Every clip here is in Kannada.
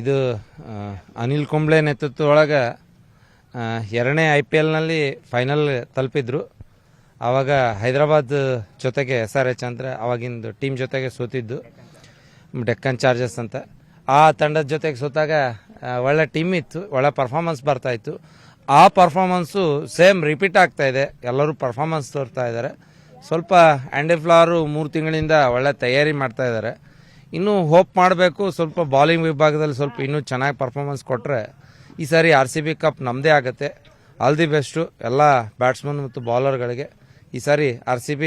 ಇದು ಅನಿಲ್ ಕುಂಬ್ಳೆ ನೇತೃತ್ವದೊಳಗೆ ಎರಡನೇ IPLನಲ್ಲಿ ಫೈನಲ್ ತಲುಪಿದ್ರು. ಆವಾಗ ಹೈದರಾಬಾದ್ ಜೊತೆಗೆ SRH ಅಂದರೆ ಆವಾಗಿಂದು ಟೀಮ್ ಜೊತೆಗೆ ಸೋತಿದ್ದು, ಡೆಕ್ಕನ್ ಚಾರ್ಜರ್ಸ್ ಅಂತ. ಆ ತಂಡದ ಜೊತೆಗೆ ಸೋತಾಗ ಒಳ್ಳೆ ಟೀಮ್ ಇತ್ತು, ಒಳ್ಳೆ ಪರ್ಫಾರ್ಮೆನ್ಸ್ ಬರ್ತಾಯಿತ್ತು. ಆ ಪರ್ಫಾರ್ಮೆನ್ಸು ಸೇಮ್ ರಿಪೀಟ್ ಆಗ್ತಾಯಿದೆ. ಎಲ್ಲರೂ ಪರ್ಫಾರ್ಮೆನ್ಸ್ ತೋರ್ತಾ ಇದ್ದಾರೆ. ಸ್ವಲ್ಪ ಆ್ಯಂಡಿ ಫ್ಲವರು 3 ತಿಂಗಳಿಂದ ಒಳ್ಳೆ ತಯಾರಿ ಮಾಡ್ತಾ ಇದ್ದಾರೆ. ಇನ್ನೂ ಹೋಪ್ ಮಾಡಬೇಕು, ಸ್ವಲ್ಪ ಬಾಲಿಂಗ್ ವಿಭಾಗದಲ್ಲಿ ಸ್ವಲ್ಪ ಇನ್ನೂ ಚೆನ್ನಾಗಿ ಪರ್ಫಾರ್ಮೆನ್ಸ್ ಕೊಟ್ಟರೆ ಈ ಸಾರಿ RCB ಕಪ್ ನಮ್ಮದೇ ಆಗುತ್ತೆ. ಆಲ್ ದಿ ಬೆಸ್ಟು ಎಲ್ಲ ಬ್ಯಾಟ್ಸ್ಮನ್ ಮತ್ತು ಬೌಲರ್ಗಳಿಗೆ. ಈ ಸಾರಿ RCB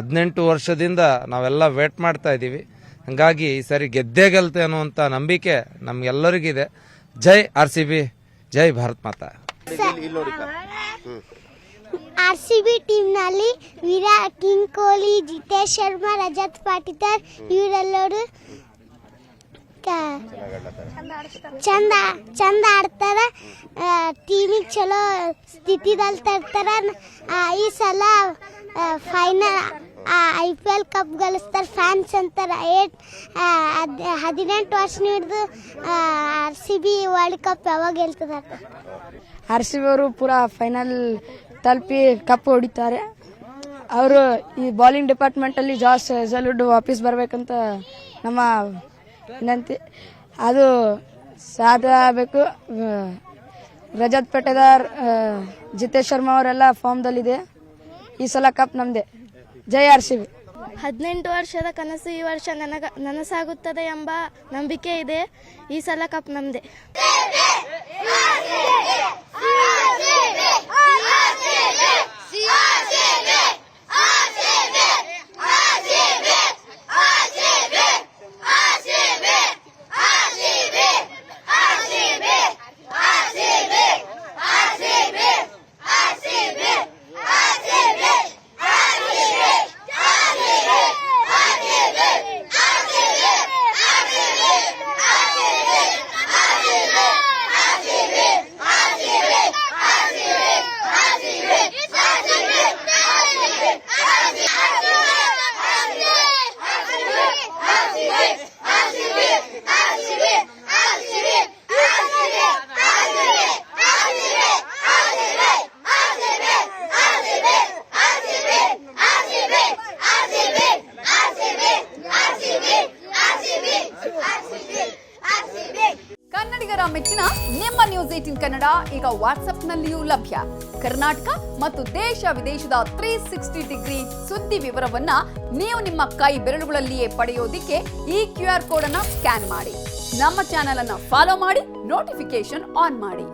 18 ವರ್ಷದಿಂದ ನಾವೆಲ್ಲ ವೇಟ್ ಮಾಡ್ತಾ ಇದ್ದೀವಿ. ಹಾಗಾಗಿ ಈ ಸಾರಿ ಗೆದ್ದೇ ಗೆಲ್ತೆ ಅನ್ನುವಂಥ ನಂಬಿಕೆ ನಮಗೆಲ್ಲರಿಗಿದೆ. ಜೈ RCB, ಜೈ ಭಾರತ್ ಮಾತಾ. RCB ಟೀಮ್ನಲ್ಲಿ ಕಿಂಗ್ ಕೊಹ್ಲಿ, ಜಿತೇಶ್ ಶರ್ಮಾ, ರಜತ್ ಪಾಟಿದಾರ್ ಇವರೆಲ್ಲರೂ ಚಂದ ಆಡ್ತಾರ. ಟೀಮಿಗೆ ಚಲೋ ಸ್ಥಿತಿದಲ್ಲಿ ತರ್ತಾರ. ಈ ಸಲ ಫೈನಲ್ IPL ಕಪ್ ಗಳಿಸ್ತಾರೆ. ಫ್ಯಾನ್ಸ್ ಅಂತಾರೆ 18 ವರ್ಷ ಹಿಡಿದು RCB ವರ್ಲ್ಡ್ ಕಪ್ ಯಾವಾಗ ಗೆಲ್ತದ. RCB ಅವರು ಪೂರಾ ಫೈನಲ್ ತಲುಪಿ ಕಪ್ ಹೊಡಿತಾರೆ. ಅವರು ಈ ಬಾಲಿಂಗ್ ಡಿಪಾರ್ಟ್ಮೆಂಟಲ್ಲಿ ಜಾಸ್ ಹೆಜಲ್ವುಡ್ ವಾಪಸ್ ಬರಬೇಕಂತ ನಮ್ಮ ವಿನಂತಿ. ಅದು ಸಾಧ್ಯ ಆಗಬೇಕು. ರಜತ್ ಪಾಟಿದಾರ್, ಜಿತೇಶ್ ಶರ್ಮಾ ಅವರೆಲ್ಲ ಫಾರ್ಮ್ದಲ್ಲಿದೆ. ಈ ಸಲ ಕಪ್ ನಮ್ಮದೇ. ಜೈ RCB. 18 ವರ್ಷದ ಕನಸು ಈ ವರ್ಷ ನನಸಾಗುತ್ತದೆ ಎಂಬ ನಂಬಿಕೆ ಇದೆ. ಈ ಸಲ ಕಪ್ ನಮ್ಮದೇ. ಕನ್ನಡಿಗರ ಮೆಚ್ಚಿನ ನಿಮ್ಮ ನ್ಯೂಸ್ 18 ಕನ್ನಡ ಈಗ ವಾಟ್ಸ್ಆಪ್ನಲ್ಲಿಯೂ ಲಭ್ಯ. ಕರ್ನಾಟಕ ಮತ್ತು ದೇಶ ವಿದೇಶದ 360 ಡಿಗ್ರಿ ಸುದ್ದಿ ವಿವರವನ್ನ ನೀವು ನಿಮ್ಮ ಕೈ ಬೆರಳುಗಳಲ್ಲಿಯೇ ಪಡೆಯೋದಿಕ್ಕೆ ಈ QR ಕೋಡ್ ಅನ್ನು ಸ್ಕ್ಯಾನ್ ಮಾಡಿ. ನಮ್ಮ ಚಾನೆಲ್ ಅನ್ನು ಫಾಲೋ ಮಾಡಿ, ನೋಟಿಫಿಕೇಶನ್ ಆನ್ ಮಾಡಿ.